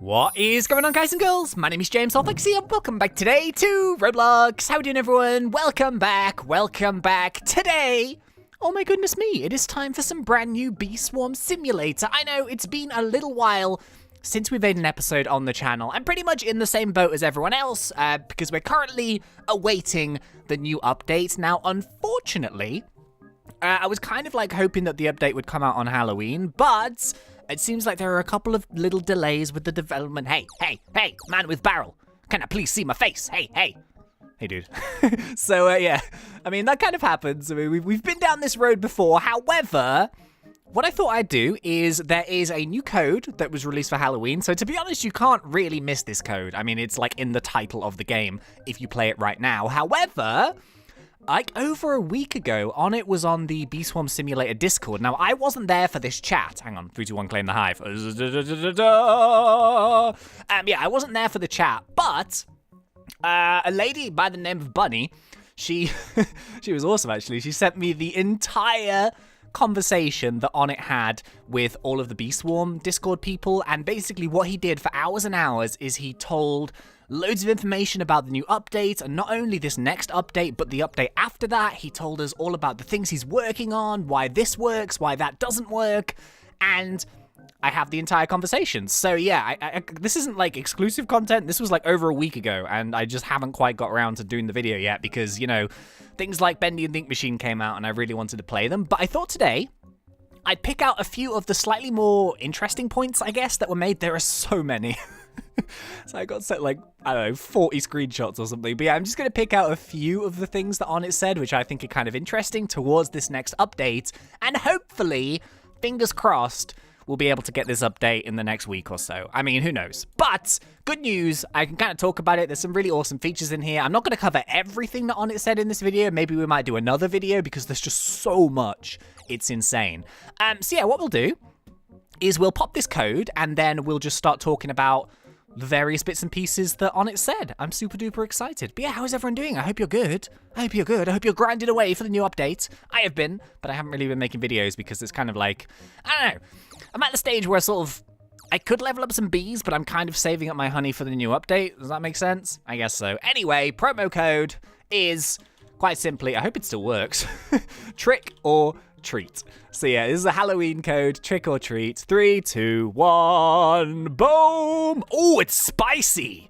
What is going on, guys and girls? My name is James ThnxCya and welcome back today to Roblox. How are you doing, everyone? Welcome back. Today, oh my goodness me, it is time for some brand new Bee Swarm Simulator. I know, it's been a little while since we made an episode on the channel. I'm pretty much in the same boat as everyone else because we're currently awaiting the new update. Now, unfortunately, I was kind of like hoping that the update would come out on Halloween, but it seems like there are a couple of little delays with the development. Hey, man with barrel. Can I please see my face? Hey, dude. So, yeah, I mean, that kind of happens. I mean, we've been down this road before. However, what I thought I'd do is there is a new code that was released for Halloween. So, to be honest, you can't really miss this code. I mean, it's like in the title of the game if you play it right now. However, like over a week ago, it was on the Bee Swarm Simulator Discord. Now, I wasn't there for this chat. Hang on, 3, 2, 1, claim the hive. Yeah, I wasn't there for the chat, but a lady by the name of Bunny, she was awesome, actually. She sent me the entire conversation that Onnit had with all of the Bee Swarm Discord people, and basically what he did for hours and hours is he told loads of information about the new update, and not only this next update, but the update after that. He told us all about the things he's working on, why this works, why that doesn't work, and I have the entire conversation. So yeah, this isn't like exclusive content. This was like over a week ago, and I just haven't quite got around to doing the video yet because, you know, things like Bendy and Think Machine came out and I really wanted to play them. But I thought today I'd pick out a few of the slightly more interesting points, I guess, that were made. There are so many. So I got set like, I don't know, 40 screenshots or something. But yeah, I'm just going to pick out a few of the things that Onnit said, which I think are kind of interesting towards this next update. And hopefully, fingers crossed, we'll be able to get this update in the next week or so. I mean, who knows? But good news, I can kind of talk about it. There's some really awesome features in here. I'm not going to cover everything that Onnit said in this video. Maybe we might do another video because there's just so much. It's insane. So yeah, what we'll do is we'll pop this code and then we'll just start talking about the various bits and pieces that Onnit said. I'm super duper excited. But yeah, how is everyone doing? I hope you're good. I hope you're grinding away for the new update. I have been, but I haven't really been making videos because it's kind of like, I don't know. I'm at the stage where I could level up some bees, but I'm kind of saving up my honey for the new update. Does that make sense? I guess so. Anyway, promo code is quite simply, I hope it still works, trick or treat. So yeah, this is a Halloween code, trick or treat. 3, 2, 1, boom! Oh, it's spicy!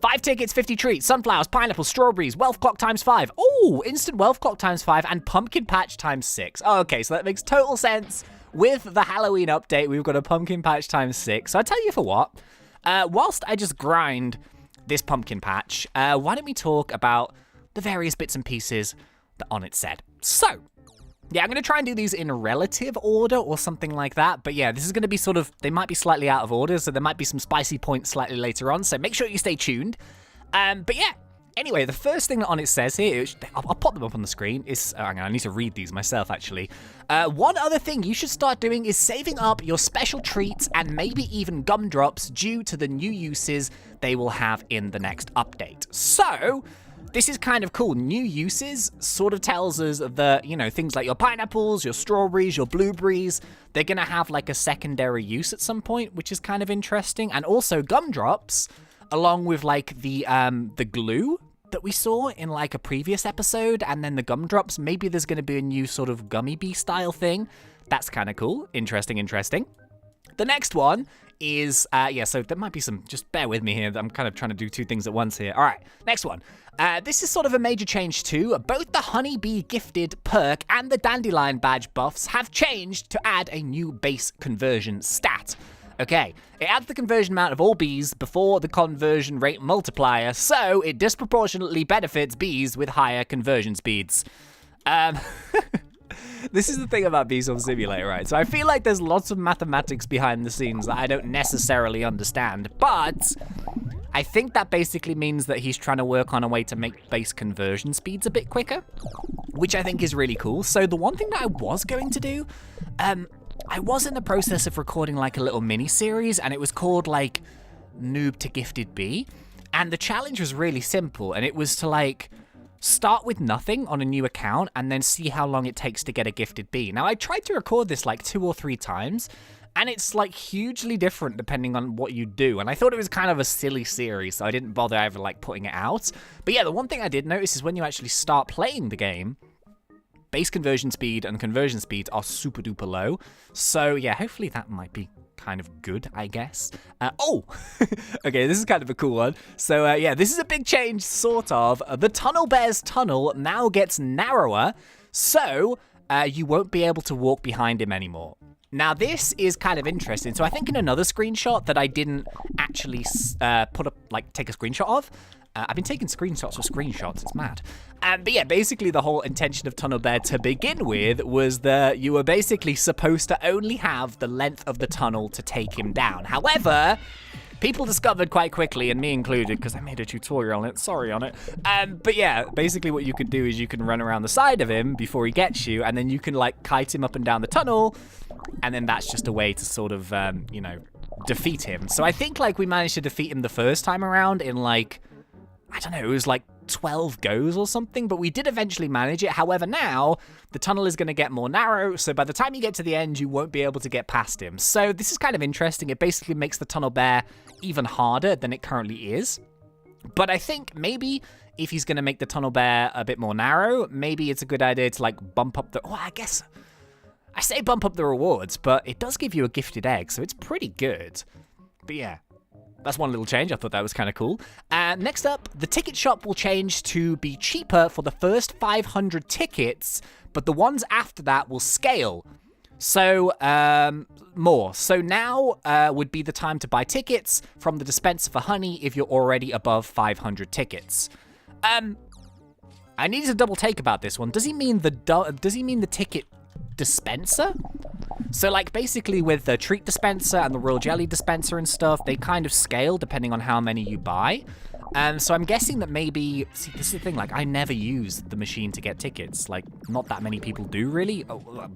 5 tickets, 50 treats, sunflowers, pineapples, strawberries, wealth clock times 5. Oh, instant wealth clock times 5 and pumpkin patch times 6. Oh, okay, so that makes total sense. With the Halloween update, we've got a pumpkin patch times 6. So I tell you for what, whilst I just grind this pumpkin patch, why don't we talk about the various bits and pieces that Onnit said. So, yeah, I'm going to try and do these in relative order or something like that. But yeah, this is going to be sort of, they might be slightly out of order, so there might be some spicy points slightly later on. So make sure you stay tuned. But yeah, anyway, the first thing that Onnit says here, I'll pop them up on the screen, is, hang on, I need to read these myself, actually. One other thing you should start doing is saving up your special treats and maybe even gumdrops due to the new uses they will have in the next update. So this is kind of cool. New uses sort of tells us that, you know, things like your pineapples, your strawberries, your blueberries, they're going to have like a secondary use at some point, which is kind of interesting. And also gumdrops, along with like the glue that we saw in like a previous episode, and then the gumdrops, maybe there's going to be a new sort of gummy bee style thing. That's kind of cool. Interesting. The next one is, yeah, so there might be some, just bear with me here. I'm kind of trying to do two things at once here. All right, next one. This is sort of a major change too. Both the honeybee gifted perk and the dandelion badge buffs have changed to add a new base conversion stat. Okay, it adds the conversion amount of all bees before the conversion rate multiplier, so it disproportionately benefits bees with higher conversion speeds. This is the thing about Bee Swarm Simulator, right? So I feel like there's lots of mathematics behind the scenes that I don't necessarily understand, but I think that basically means that he's trying to work on a way to make base conversion speeds a bit quicker, which I think is really cool. So the one thing that I was going to do, I was in the process of recording like a little mini-series, and it was called like Noob to Gifted Bee, and the challenge was really simple, and it was to like start with nothing on a new account and then see how long it takes to get a gifted bee. Now, I tried to record this like 2 or 3 times, and it's like hugely different depending on what you do. And I thought it was kind of a silly series, so I didn't bother ever like putting it out. But yeah, the one thing I did notice is when you actually start playing the game, base conversion speed and conversion speed are super duper low. So yeah, hopefully that might be kind of good, I guess. Okay, this is kind of a cool one. So yeah, this is a big change, sort of. The Tunnel Bear's tunnel now gets narrower, so you won't be able to walk behind him anymore. Now, this is kind of interesting. So I think in another screenshot that I didn't actually take a screenshot of, I've been taking screenshots for screenshots, it's mad. But yeah, basically the whole intention of Tunnel Bear to begin with was that you were basically supposed to only have the length of the tunnel to take him down. However, people discovered quite quickly, and me included, because I made a tutorial on it, sorry on it. But yeah, basically what you could do is you can run around the side of him before he gets you, and then you can like kite him up and down the tunnel, and then that's just a way to sort of, you know, defeat him. So I think like we managed to defeat him the first time around in like, I don't know, it was like 12 goes or something, but we did eventually manage it. However, now the tunnel is going to get more narrow, so by the time you get to the end, you won't be able to get past him. So this is kind of interesting. It basically makes the Tunnel Bear even harder than it currently is. But I think maybe if he's going to make the Tunnel Bear a bit more narrow, maybe it's a good idea to like bump up the... Oh, I guess... I say bump up the rewards, but it does give you a gifted egg, so it's pretty good. But yeah, that's one little change. I thought that was kind of cool. Next up, the ticket shop will change to be cheaper for the first 500 tickets, but the ones after that will scale. So, more. So now would be the time to buy tickets from the dispenser for honey if you're already above 500 tickets. I need to double take about this one. Does he mean the ticket dispenser? So like basically with the treat dispenser and the royal jelly dispenser and stuff, they kind of scale depending on how many you buy. So I'm guessing that maybe, see, this is the thing, like I never use the machine to get tickets. Like not that many people do really,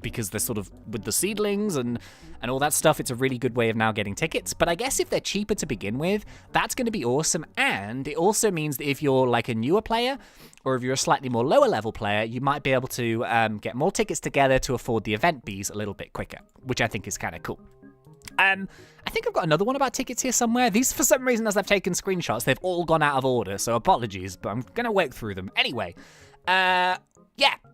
because they're sort of with the seedlings and all that stuff. It's a really good way of now getting tickets. But I guess if they're cheaper to begin with, that's going to be awesome. And it also means that if you're like a newer player, or if you're a slightly more lower level player, you might be able to get more tickets together to afford the event bees a little bit quicker, which I think is kind of cool. I think I've got another one about tickets here somewhere. These, for some reason, as I've taken screenshots, they've all gone out of order, so apologies, but I'm going to work through them. Anyway, yeah,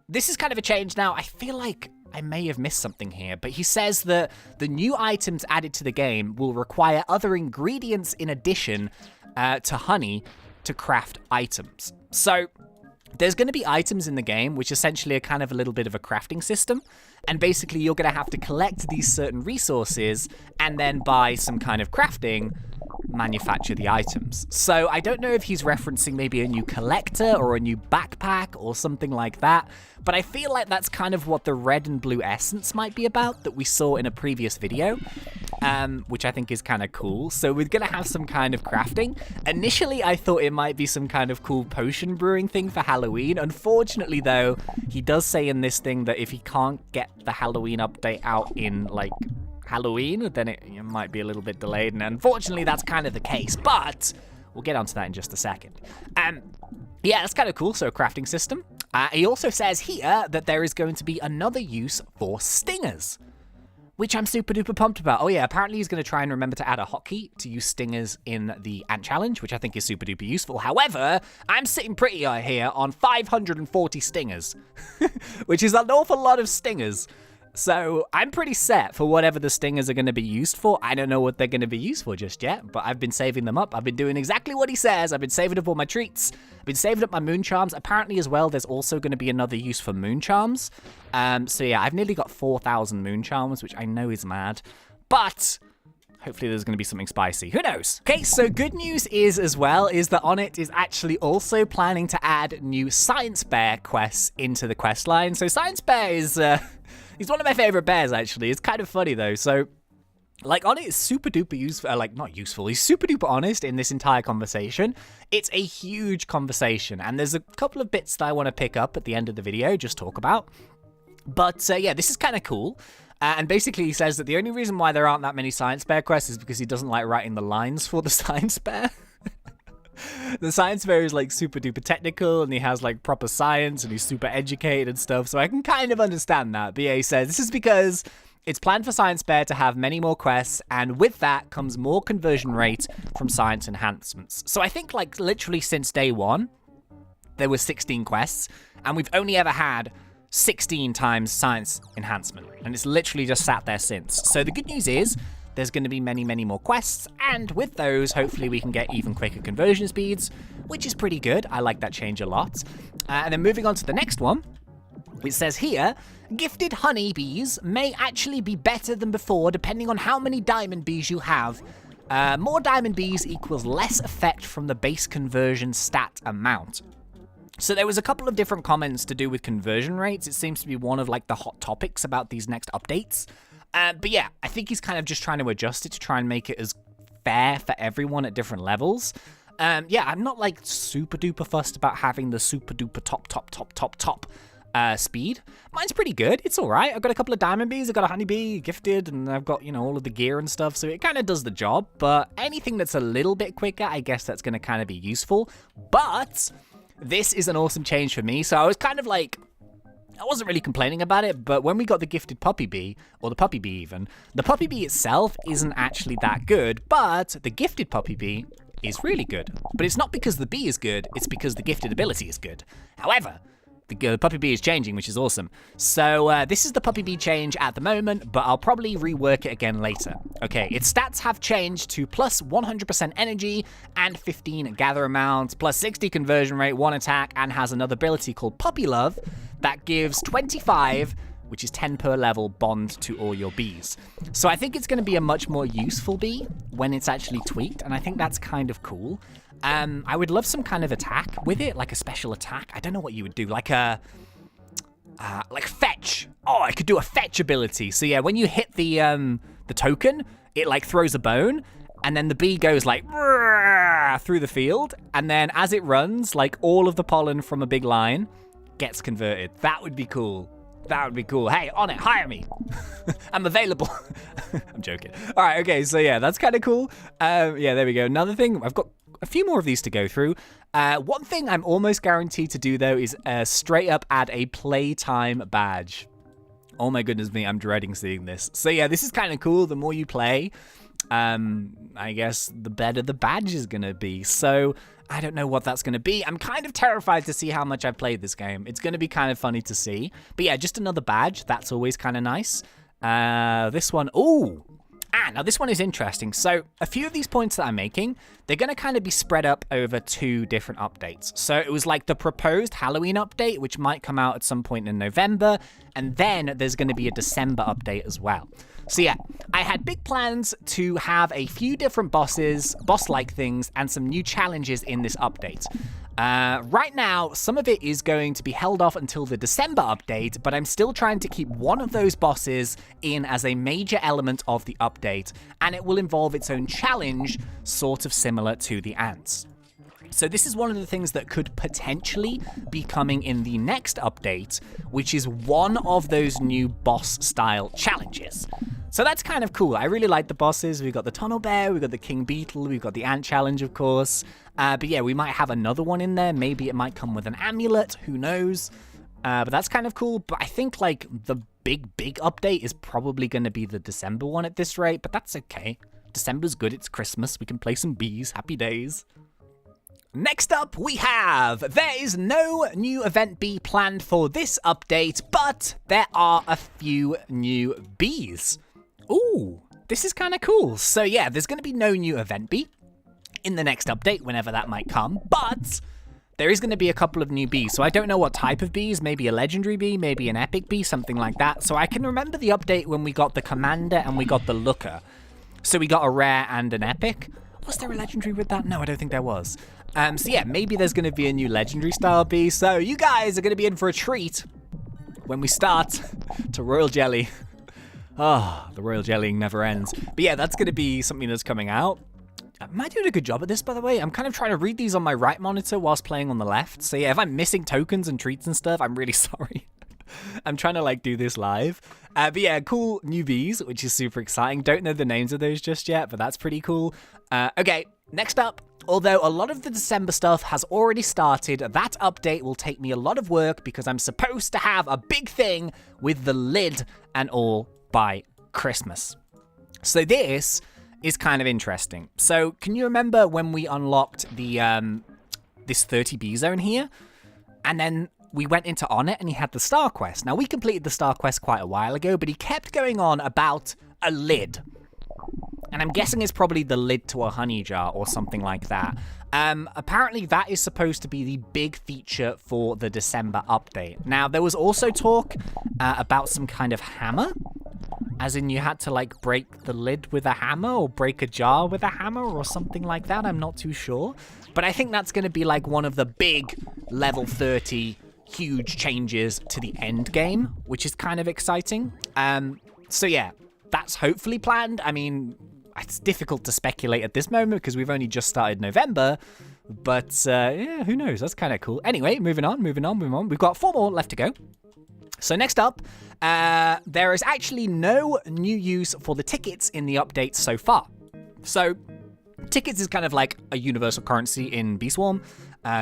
this is kind of a change now. I feel like I may have missed something here, but he says that the new items added to the game will require other ingredients in addition to honey to craft items. So there's going to be items in the game which essentially are kind of a little bit of a crafting system, and basically you're going to have to collect these certain resources and then by some kind of crafting manufacture the items. So I don't know if he's referencing maybe a new collector or a new backpack or something like that, but I feel like that's kind of what the red and blue essence might be about that we saw in a previous video, which I think is kind of cool. So we're going to have some kind of crafting. Initially, I thought it might be some kind of cool potion brewing thing for Halloween. Unfortunately, though, he does say in this thing that if he can't get the Halloween update out in, like, Halloween, then it might be a little bit delayed, and unfortunately that's kind of the case, but we'll get onto that in just a second. Yeah, that's kind of cool, so a crafting system. He also says here that there is going to be another use for stingers, which I'm super duper pumped about. Oh yeah, apparently he's going to try and remember to add a hotkey to use stingers in the ant challenge, which I think is super duper useful. However, I'm sitting pretty here on 540 stingers, which is an awful lot of stingers. So I'm pretty set for whatever the stingers are going to be used for. I don't know what they're going to be used for just yet, but I've been saving them up. I've been doing exactly what he says. I've been saving up all my treats. I've been saving up my moon charms. Apparently as well, there's also going to be another use for moon charms. So yeah, I've nearly got 4,000 moon charms, which I know is mad, but hopefully there's going to be something spicy. Who knows? Okay, so good news is that Onnit is actually also planning to add new Science Bear quests into the quest line. So Science Bear is... he's one of my favorite bears, actually. It's kind of funny, though. So, like, Onnit is super duper useful. Like, not useful. He's super duper honest in this entire conversation. It's a huge conversation. And there's a couple of bits that I want to pick up at the end of the video, just talk about. But, yeah, this is kind of cool. And basically, he says that the only reason why there aren't that many Science Bear quests is because he doesn't like writing the lines for the Science Bear. The Science Bear is like super duper technical, and he has like proper science, and he's super educated and stuff, so I can kind of understand that. But yeah, he says this is because It's planned for Science Bear to have many more quests, and with that comes more conversion rate from science enhancements. So I think, like, literally since day one, there were 16 quests, and we've only ever had 16 times science enhancement, and it's literally just sat there since. So the good news is, there's going to be many, many more quests, and with those, hopefully we can get even quicker conversion speeds, which is pretty good. I like that change a lot. And then moving on to the next one, it says here, gifted honeybees may actually be better than before depending on how many diamond bees you have. More diamond bees equals less effect from the base conversion stat amount. So there was a couple of different comments to do with conversion rates. It seems to be one of like the hot topics about these next updates. But yeah, I think he's kind of just trying to adjust it to try and make it as fair for everyone at different levels. Yeah, I'm not like super duper fussed about having the super duper top speed. Mine's pretty good. It's all right. I've got a couple of diamond bees. I've got a honeybee gifted, and I've got, you know, all of the gear and stuff. So it kind of does the job. But anything that's a little bit quicker, I guess that's going to kind of be useful. But this is an awesome change for me. So I was kind of like, I wasn't really complaining about it, but when we got the gifted puppy bee, or the puppy bee even, the puppy bee itself isn't actually that good, but the gifted puppy bee is really good. But it's not because the bee is good, it's because the gifted ability is good. However, the puppy bee is changing, which is awesome. So this is the puppy bee change at the moment, but I'll probably rework it again later. Okay, its stats have changed to plus 100% energy and 15 gather amount, plus 60 conversion rate, 1 attack, and has another ability called Puppy Love that gives 25, which is 10 per level, bond to all your bees. So I think it's going to be a much more useful bee when it's actually tweaked, and I think that's kind of cool. I would love some kind of attack with it, like a special attack. I don't know what you would do, like fetch. Oh, I could do a fetch ability. So yeah, when you hit the token, it like throws a bone, and then the bee goes like through the field, and then as it runs, like all of the pollen from a big line gets converted. That would be cool. That would be cool. Hey, on it, hire me. I'm available. I'm joking. All right, okay, so yeah, that's kind of cool. Yeah, there we go. Another thing, I've got a few more of these to go through. One thing I'm almost guaranteed to do, though, is straight up add a playtime badge. Oh my goodness me, I'm dreading seeing this. So yeah, this is kind of cool. The more you play, I guess the better the badge is going to be. So I don't know what that's going to be. I'm kind of terrified to see how much I've played this game. It's going to be kind of funny to see. But yeah, just another badge. That's always kind of nice. This one, ooh. Now this one is interesting. So a few of these points that I'm making, they're going to kind of be spread up over 2 different updates. So it was like the proposed Halloween update, which might come out at some point in November. And then there's going to be a December update as well. So yeah, I had big plans to have a few different bosses, boss-like things, and some new challenges in this update. Right now, some of it is going to be held off until the December update, but I'm still trying to keep one of those bosses in as a major element of the update, and it will involve its own challenge, sort of similar to the ants. So this is one of the things that could potentially be coming in the next update, which is one of those new boss-style challenges. So that's kind of cool. I really like the bosses. We've got the Tunnel Bear, we've got the King Beetle, we've got the Ant Challenge, of course. But yeah, we might have another one in there. Maybe it might come with an amulet, who knows? But that's kind of cool. But I think like the big update is probably going to be the December one at this rate, but that's okay. December's good, it's Christmas, we can play some bees, happy days. Next up, we have, there is no new event bee planned for this update, but there are a few new bees. Ooh, this is kind of cool. So yeah, there's going to be no new event bee in the next update, whenever that might come, but there is going to be a couple of new bees. So I don't know what type of bees, maybe a legendary bee, maybe an epic bee, something like that. So I can remember the update when we got the commander and we got the looker. So we got a rare and an epic. Was there a legendary with that? No, I don't think there was. So yeah, maybe there's going to be a new legendary style bee. So you guys are going to be in for a treat when we start to Royal Jelly. Oh, the Royal Jellying never ends. But yeah, that's going to be something that's coming out. Am I doing a good job at this, by the way? I'm kind of trying to read these on my right monitor whilst playing on the left. So yeah, if I'm missing tokens and treats and stuff, I'm really sorry. I'm trying to like do this live. But yeah, cool new bees, which is super exciting. Don't know the names of those just yet, but that's pretty cool. Okay, next up. Although a lot of the December stuff has already started, that update will take me a lot of work because I'm supposed to have a big thing with the lid and all by Christmas. So this is kind of interesting. So can you remember when we unlocked the this 30 bee zone here? And then we went into On It and he had the star quest. Now we completed the star quest quite a while ago, but he kept going on about a lid. And I'm guessing it's probably the lid to a honey jar or something like that. Apparently that is supposed to be the big feature for the December update. Now there was also talk about some kind of hammer. As in you had to like break the lid with a hammer or break a jar with a hammer or something like that. I'm not too sure. But I think that's going to be like one of the big level 30 huge changes to the end game, which is kind of exciting. So yeah, that's hopefully planned. I mean, it's difficult to speculate at this moment because we've only just started November. But yeah, who knows? That's kind of cool. Anyway, moving on. We've got 4 more left to go. So next up, there is actually no new use for the tickets in the update so far. So tickets is kind of like a universal currency in Beeswarm.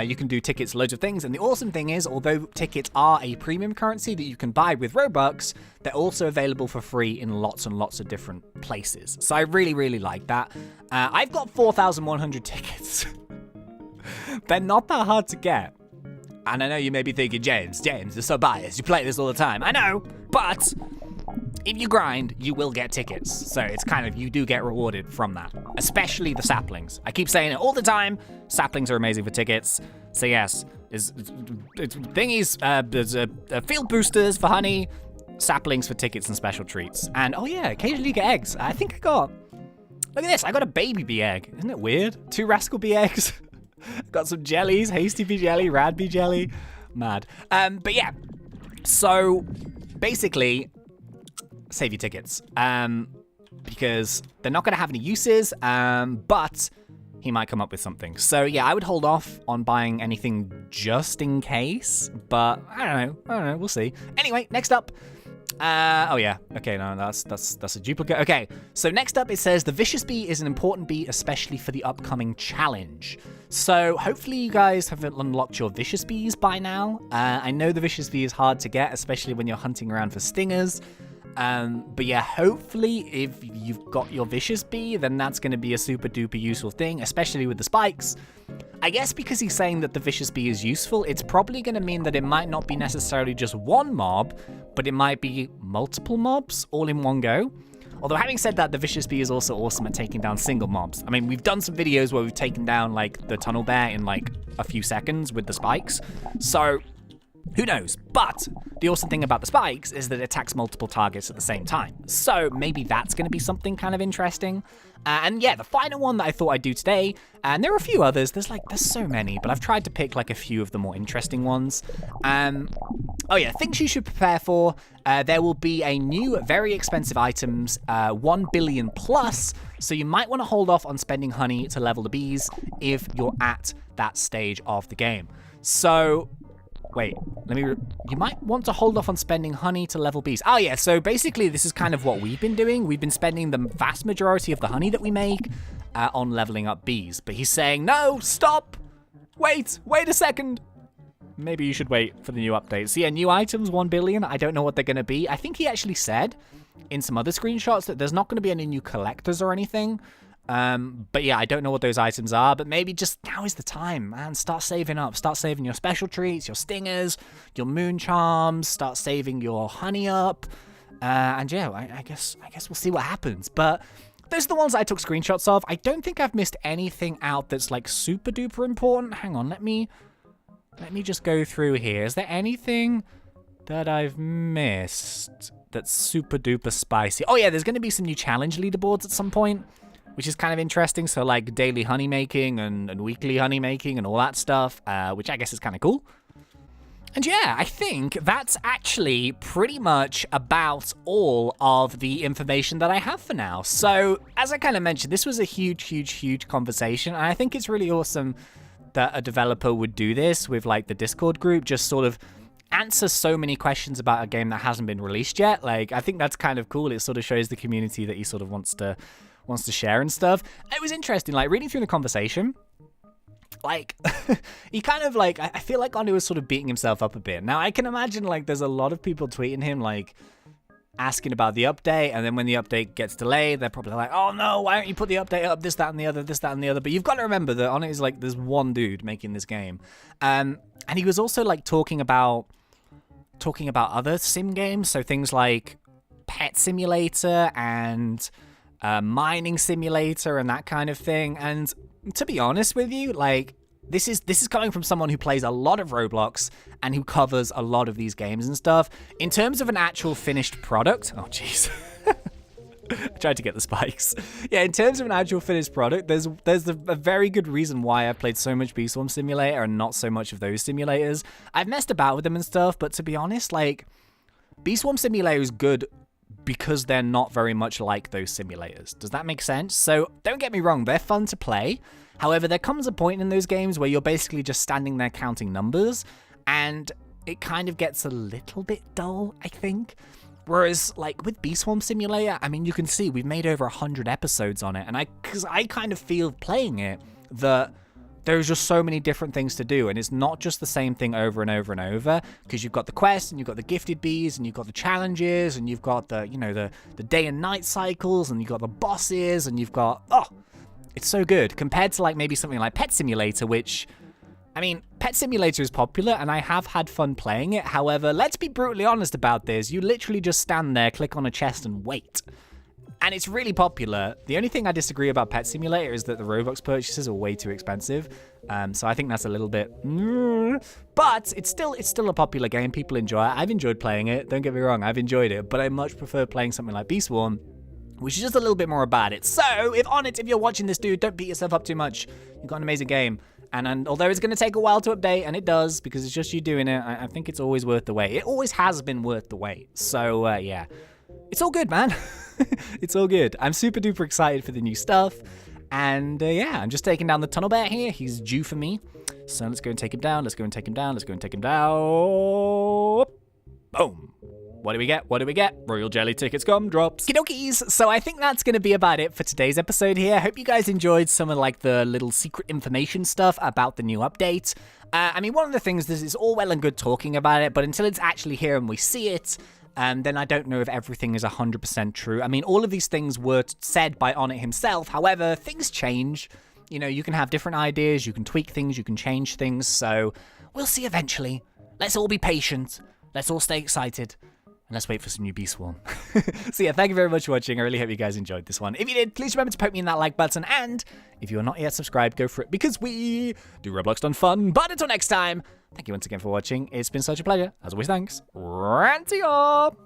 You can do tickets, loads of things. And the awesome thing is, although tickets are a premium currency that you can buy with Robux, they're also available for free in lots and lots of different places. So I really, really like that. I've got 4,100 tickets. They're not that hard to get. And I know you may be thinking, James, you're so biased. You play this all the time. I know, but if you grind, you will get tickets. So it's kind of, you do get rewarded from that, especially the saplings. I keep saying it all the time. Saplings are amazing for tickets. So yes, it's thingies, field boosters for honey, saplings for tickets and special treats. And oh yeah, occasionally you get eggs. I think I got, look at this, I got a baby bee egg. Isn't it weird? 2 rascal bee eggs. Got some jellies, hasty bee jelly, rad bee jelly. Mad. But yeah, so basically, save your tickets. Because they're not going to have any uses, but he might come up with something. So yeah, I would hold off on buying anything just in case, but I don't know, we'll see. Anyway, next up. Oh yeah, okay, no, that's a duplicate. Okay, so next up it says the Vicious Bee is an important bee, especially for the upcoming challenge. So hopefully you guys have unlocked your Vicious Bees by now. I know the Vicious Bee is hard to get, especially when you're hunting around for stingers. But yeah, hopefully if you've got your Vicious Bee, then that's going to be a super duper useful thing, especially with the spikes. I guess because he's saying that the Vicious Bee is useful, it's probably going to mean that it might not be necessarily just one mob, but it might be multiple mobs all in one go. Although having said that, the Vicious Bee is also awesome at taking down single mobs. I mean, we've done some videos where we've taken down like the tunnel bear in like a few seconds with the spikes. So who knows? But the awesome thing about the spikes is that it attacks multiple targets at the same time. So maybe that's going to be something kind of interesting. And yeah, the final one that I thought I'd do today, and there are a few others, there's so many, but I've tried to pick like a few of the more interesting ones. Oh yeah, things you should prepare for. There will be a new, very expensive items, 1 billion plus, so you might want to hold off on spending honey to level the bees if you're at that stage of the game. So wait, you might want to hold off on spending honey to level bees. Oh yeah, so basically this is kind of what we've been doing. We've been spending the vast majority of the honey that we make on leveling up bees. But he's saying, no, stop, wait a second. Maybe you should wait for the new updates. So yeah, new items, 1 billion. I don't know what they're going to be. I think he actually said in some other screenshots that there's not going to be any new collectors or anything. But yeah, I don't know what those items are, but maybe just now is the time, man. Start saving up. Start saving your special treats, your stingers, your moon charms. Start saving your honey up. And yeah, I guess we'll see what happens. But those are the ones I took screenshots of. I don't think I've missed anything out that's like super duper important. Hang on, let me just go through here. Is there anything that I've missed that's super duper spicy? Oh yeah, there's going to be some new challenge leaderboards at some point, which is kind of interesting. So like daily honey making and weekly honey making and all that stuff, which I guess is kind of cool. And yeah, I think that's actually pretty much about all of the information that I have for now. So as I kind of mentioned, this was a huge conversation. And I think it's really awesome that a developer would do this with like the Discord group, just sort of answer so many questions about a game that hasn't been released yet. Like, I think that's kind of cool. It sort of shows the community that he sort of wants to share and stuff. It was interesting, like reading through the conversation, like he kind of like, I feel like Anu was sort of beating himself up a bit. Now I can imagine like there's a lot of people tweeting him like, asking about the update, and then when the update gets delayed, they're probably like, oh no, why don't you put the update up, this, that, and the other, this, that, and the other. But you've got to remember that on it is like there's one dude making this game. And he was also like talking about other sim games, so things like Pet Simulator and Mining Simulator and that kind of thing. And to be honest with you, like, this is coming from someone who plays a lot of Roblox and who covers a lot of these games and stuff. In terms of an actual finished product, oh jeez, I tried to get the spikes. Yeah, in terms of an actual finished product, there's a very good reason why I've played so much Beeswarm Simulator and not so much of those simulators. I've messed about with them and stuff, but to be honest, like, Beeswarm Simulator is good because they're not very much like those simulators. Does that make sense? So don't get me wrong, they're fun to play. However, there comes a point in those games where you're basically just standing there counting numbers, and it kind of gets a little bit dull, I think. Whereas, like, with Beeswarm Simulator, I mean, you can see we've made over 100 episodes on it, and because I kind of feel playing it that there's just so many different things to do, and it's not just the same thing over and over and over, because you've got the quests, and you've got the gifted bees, and you've got the challenges, and you've got the, you know, the day and night cycles, and you've got the bosses, and you've got, oh, it's so good compared to like maybe something like Pet Simulator, which, I mean, Pet Simulator is popular and I have had fun playing it. However, let's be brutally honest about this. You literally just stand there, click on a chest and wait. And it's really popular. The only thing I disagree about Pet Simulator is that the Robux purchases are way too expensive. So I think that's a little bit, but it's still a popular game. People enjoy it. I've enjoyed playing it. Don't get me wrong. I've enjoyed it, but I much prefer playing something like Beeswarm, which is just a little bit more about it. So, if you're watching this, dude, don't beat yourself up too much. You've got an amazing game. And although it's going to take a while to update, and it does, because it's just you doing it, I think it's always worth the wait. It always has been worth the wait. So, yeah. It's all good, man. It's all good. I'm super duper excited for the new stuff. And, yeah, I'm just taking down the tunnel bear here. He's due for me. So let's go and take him down. Let's go and take him down. Let's go and take him down. Boom. What do we get? What do we get? Royal Jelly tickets, gumdrops. Okie So I think that's going to be about it for today's episode here. I hope you guys enjoyed some of like the little secret information stuff about the new update. I mean, one of the things is it's all well and good talking about it, but until it's actually here and we see it, then I don't know if everything is 100% true. I mean, all of these things were said by Onnit himself. However, things change. You know, you can have different ideas, you can tweak things, you can change things. So we'll see eventually. Let's all be patient. Let's all stay excited. And let's wait for some new Beeswarm. So yeah, thank you very much for watching. I really hope you guys enjoyed this one. If you did, please remember to poke me in that like button. And if you're not yet subscribed, go for it, because we do Roblox done fun. But until next time, thank you once again for watching. It's been such a pleasure. As always, thanks. Ranty up.